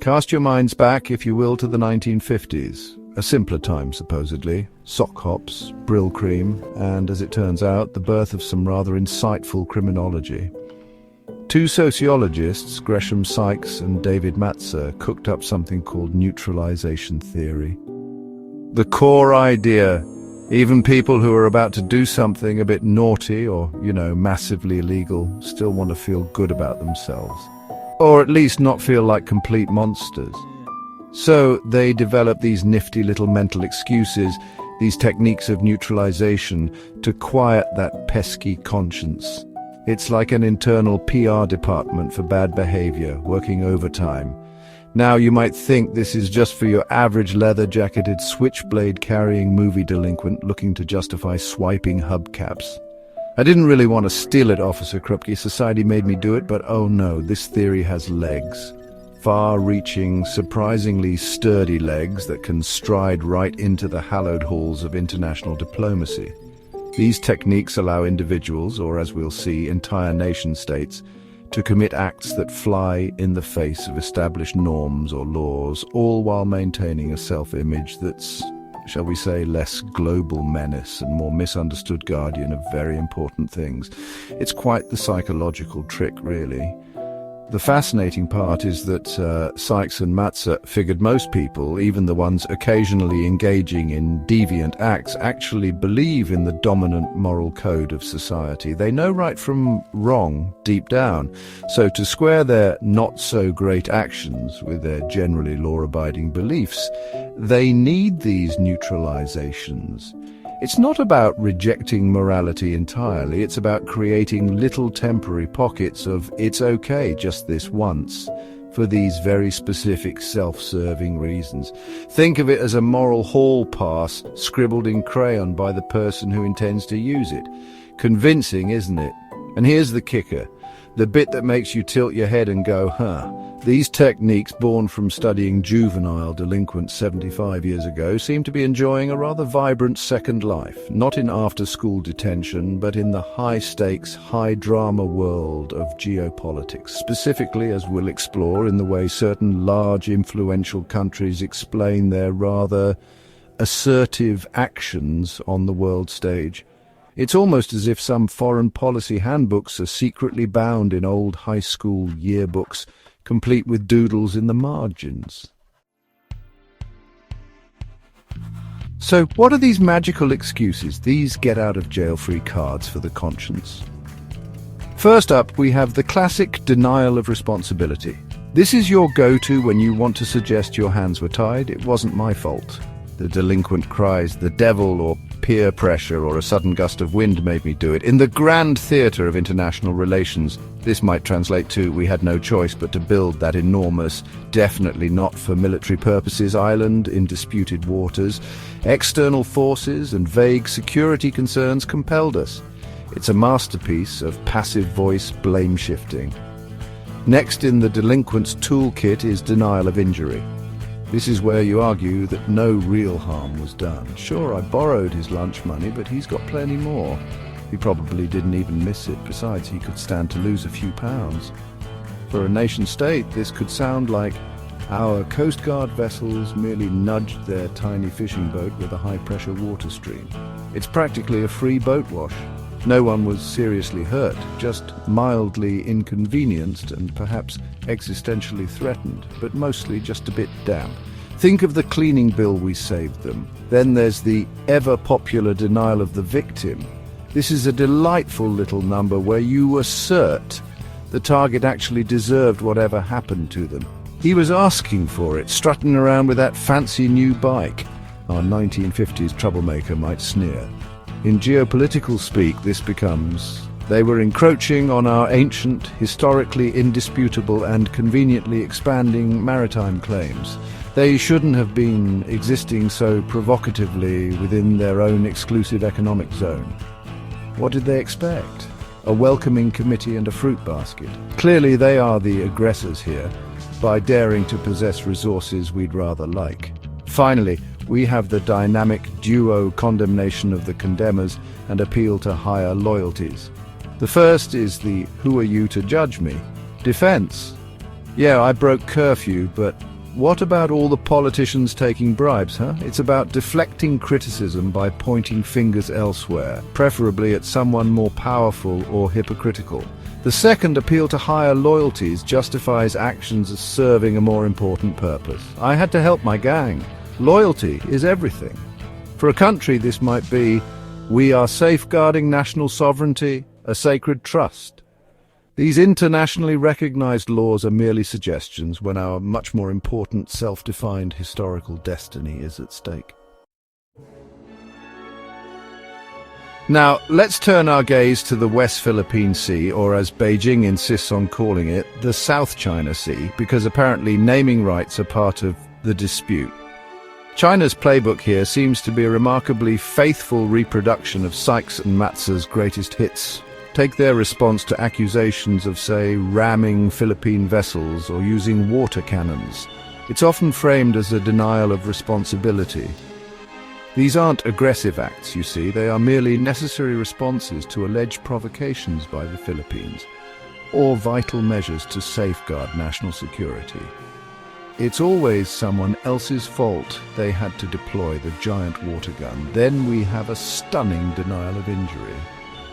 Cast your minds back, if you will, to the 1950s. A simpler time, supposedly. Sock hops, Brill cream, and, as it turns out, the birth of some rather insightful criminology. Two sociologists, Gresham Sykes and David Matzer, cooked up something called Neutralization Theory. The core idea: even people who are about to do something a bit naughty or, massively illegal, still want to feel good about themselves. Or at least not feel like complete monsters. So they develop these nifty little mental excuses, these techniques of neutralization, to quiet that pesky conscience. It's like an internal PR department for bad behavior, working overtime. Now you might think this is just for your average leather-jacketed, switchblade-carrying movie delinquent looking to justify swiping hubcaps. I didn't really want to steal it, Officer Krupke. Society made me do it, but oh no, this theory has legs. Far-reaching, surprisingly sturdy legs that can stride right into the hallowed halls of international diplomacy. These techniques allow individuals, or as we'll see, entire nation-states, to commit acts that fly in the face of established norms or laws, all while maintaining a self-image that's, shall we say, less global menace and more misunderstood guardian of very important things. It's quite the psychological trick, really. The fascinating part is that Sykes and Matzer figured most people, even the ones occasionally engaging in deviant acts, actually believe in the dominant moral code of society. They know right from wrong deep down. So to square their not-so-great actions with their generally law-abiding beliefs, they need these neutralizations. It's not about rejecting morality entirely, it's about creating little temporary pockets of "it's okay just this once" for these very specific self-serving reasons. Think of it as a moral hall pass scribbled in crayon by the person who intends to use it. Convincing, isn't it? And here's the kicker, the bit that makes you tilt your head and go, huh. These techniques, born from studying juvenile delinquents 75 years ago, seem to be enjoying a rather vibrant second life, not in after-school detention, but in the high-stakes, high-drama world of geopolitics, specifically, as we'll explore, in the way certain large, influential countries explain their rather assertive actions on the world stage. It's almost as if some foreign policy handbooks are secretly bound in old high school yearbooks, complete with doodles in the margins. So what are these magical excuses, these get-out-of-jail-free cards for the conscience? First up, we have the classic denial of responsibility. This is your go-to when you want to suggest your hands were tied. It wasn't my fault. The delinquent cries, the devil, or peer pressure, or a sudden gust of wind made me do it. In the grand theatre of international relations, this might translate to we had no choice but to build that enormous, definitely not for military purposes island in disputed waters. External forces and vague security concerns compelled us. It's a masterpiece of passive voice blame shifting. Next in the delinquent's toolkit is denial of injury. This is where you argue that no real harm was done. Sure, I borrowed his lunch money, but he's got plenty more. He probably didn't even miss it. Besides, he could stand to lose a few pounds. For a nation-state, this could sound like our Coast Guard vessels merely nudged their tiny fishing boat with a high-pressure water stream. It's practically a free boat wash. No one was seriously hurt, just mildly inconvenienced and perhaps existentially threatened, but mostly just a bit damp. Think of the cleaning bill we saved them. Then there's the ever-popular denial of the victim. This is a delightful little number where you assert the target actually deserved whatever happened to them. He was asking for it, strutting around with that fancy new bike. Our 1950s troublemaker might sneer. In geopolitical speak, this becomes, they were encroaching on our ancient, historically indisputable and conveniently expanding maritime claims. They shouldn't have been existing so provocatively within their own exclusive economic zone. What did they expect? A welcoming committee and a fruit basket. Clearly they are the aggressors here, by daring to possess resources we'd rather like. Finally, we have the dynamic duo condemnation of the condemners and appeal to higher loyalties. The first is the "who are you to judge me?" defense. Yeah, I broke curfew, but What about all the politicians taking bribes, huh? It's about deflecting criticism by pointing fingers elsewhere, preferably at someone more powerful or hypocritical. The second appeal to higher loyalties justifies actions as serving a more important purpose. I had to help my gang. Loyalty is everything. For a country, this might be, we are safeguarding national sovereignty, a sacred trust. These internationally recognized laws are merely suggestions when our much more important self-defined historical destiny is at stake. Now, let's turn our gaze to the West Philippine Sea, or as Beijing insists on calling it, the South China Sea, because apparently naming rights are part of the dispute. China's playbook here seems to be a remarkably faithful reproduction of Sykes and Matz's greatest hits. Take their response to accusations of, say, ramming Philippine vessels or using water cannons. It's often framed as a denial of responsibility. These aren't aggressive acts, you see, they are merely necessary responses to alleged provocations by the Philippines, or vital measures to safeguard national security. It's always someone else's fault they had to deploy the giant water gun. Then we have a stunning denial of injury.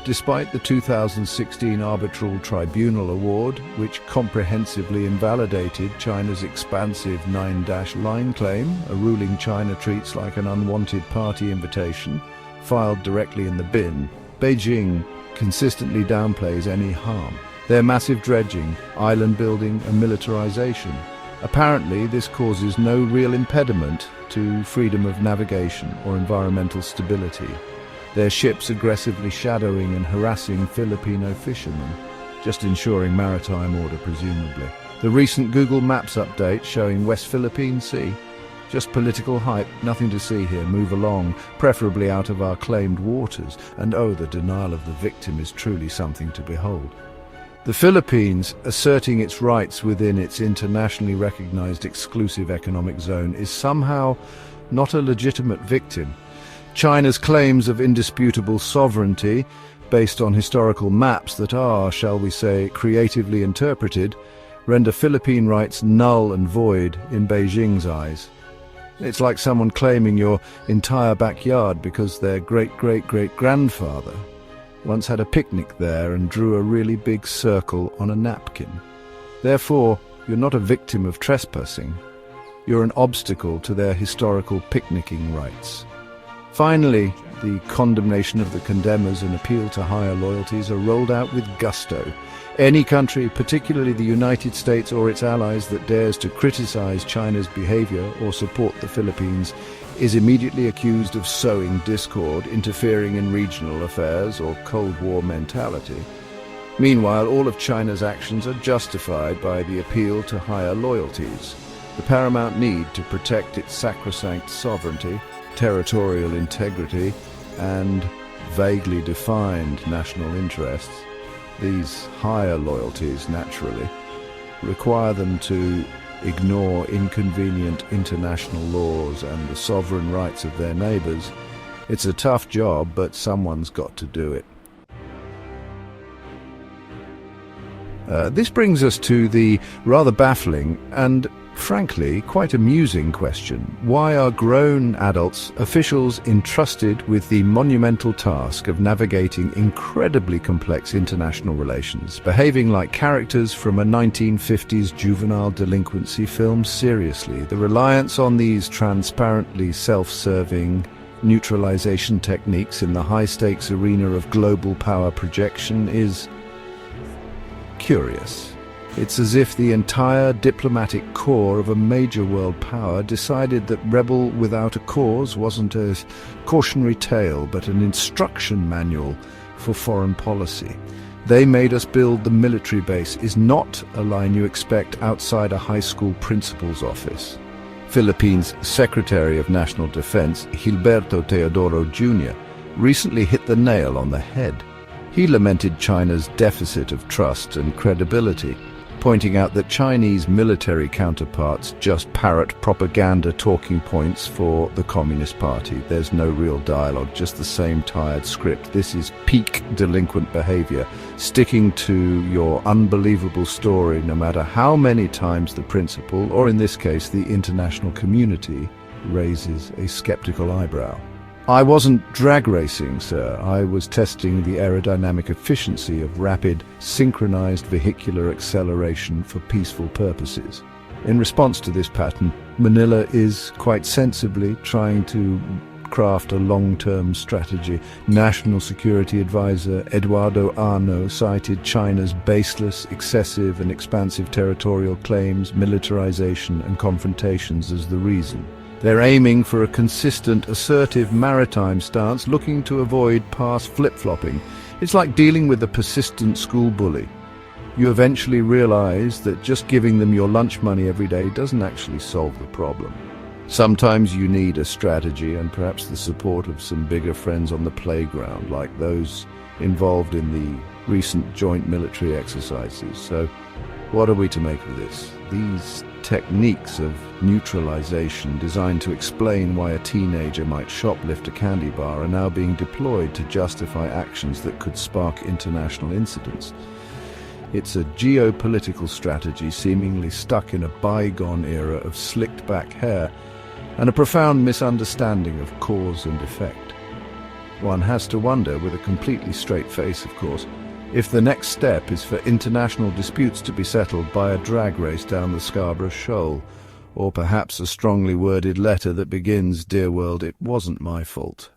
Despite the 2016 Arbitral Tribunal Award, which comprehensively invalidated China's expansive 9-line claim, a ruling China treats like an unwanted party invitation, filed directly in the bin, Beijing consistently downplays any harm. Their massive dredging, island building and militarization. Apparently, this causes no real impediment to freedom of navigation or environmental stability. Their ships aggressively shadowing and harassing Filipino fishermen, just ensuring maritime order presumably. The recent Google Maps update showing West Philippine Sea. Just political hype, nothing to see here, move along, preferably out of our claimed waters. And oh, the denial of the victim is truly something to behold. The Philippines, asserting its rights within its internationally recognized exclusive economic zone, is somehow not a legitimate victim. China's claims of indisputable sovereignty, based on historical maps that are, shall we say, creatively interpreted, render Philippine rights null and void in Beijing's eyes. It's like someone claiming your entire backyard because their great-great-great-grandfather once had a picnic there and drew a really big circle on a napkin. Therefore, you're not a victim of trespassing. You're an obstacle to their historical picnicking rights. Finally, the condemnation of the condemners and appeal to higher loyalties are rolled out with gusto. Any country, particularly the United States or its allies, that dares to criticize China's behavior or support the Philippines is immediately accused of sowing discord, interfering in regional affairs, or Cold War mentality. Meanwhile, all of China's actions are justified by the appeal to higher loyalties, the paramount need to protect its sacrosanct sovereignty, territorial integrity, and vaguely defined national interests. These higher loyalties, naturally, require them to ignore inconvenient international laws and the sovereign rights of their neighbors. It's a tough job, but someone's got to do it. This brings us to the rather baffling and, frankly, quite amusing question. Why are grown adults, officials entrusted with the monumental task of navigating incredibly complex international relations, behaving like characters from a 1950s juvenile delinquency film? Seriously, the reliance on these transparently self-serving neutralization techniques in the high-stakes arena of global power projection is curious. It's as if the entire diplomatic corps of a major world power decided that rebel without a cause wasn't a cautionary tale, but an instruction manual for foreign policy. They made us build the military base is not a line you expect outside a high school principal's office. Philippines' Secretary of National Defense, Gilberto Teodoro Jr., recently hit the nail on the head. He lamented China's deficit of trust and credibility. pointing out that Chinese military counterparts just parrot propaganda talking points for the Communist Party. There's no real dialogue, just the same tired script. This is peak delinquent behavior, sticking to your unbelievable story no matter how many times the principal, or in this case the international community, raises a skeptical eyebrow. I wasn't drag racing, sir. I was testing the aerodynamic efficiency of rapid, synchronized vehicular acceleration for peaceful purposes. In response to this pattern, Manila is quite sensibly trying to craft a long-term strategy. National Security Advisor Eduardo Arno cited China's baseless, excessive and expansive territorial claims, militarization and confrontations as the reason. They're aiming for a consistent, assertive maritime stance, looking to avoid past flip-flopping. It's like dealing with a persistent school bully. You eventually realize that just giving them your lunch money every day doesn't actually solve the problem. Sometimes you need a strategy and perhaps the support of some bigger friends on the playground, like those involved in the recent joint military exercises. So, what are we to make of this? These techniques of neutralization designed to explain why a teenager might shoplift a candy bar are now being deployed to justify actions that could spark international incidents. It's a geopolitical strategy seemingly stuck in a bygone era of slicked-back hair and a profound misunderstanding of cause and effect. One has to wonder, with a completely straight face of course, if the next step is for international disputes to be settled by a drag race down the Scarborough Shoal, or perhaps a strongly worded letter that begins, "Dear world, it wasn't my fault."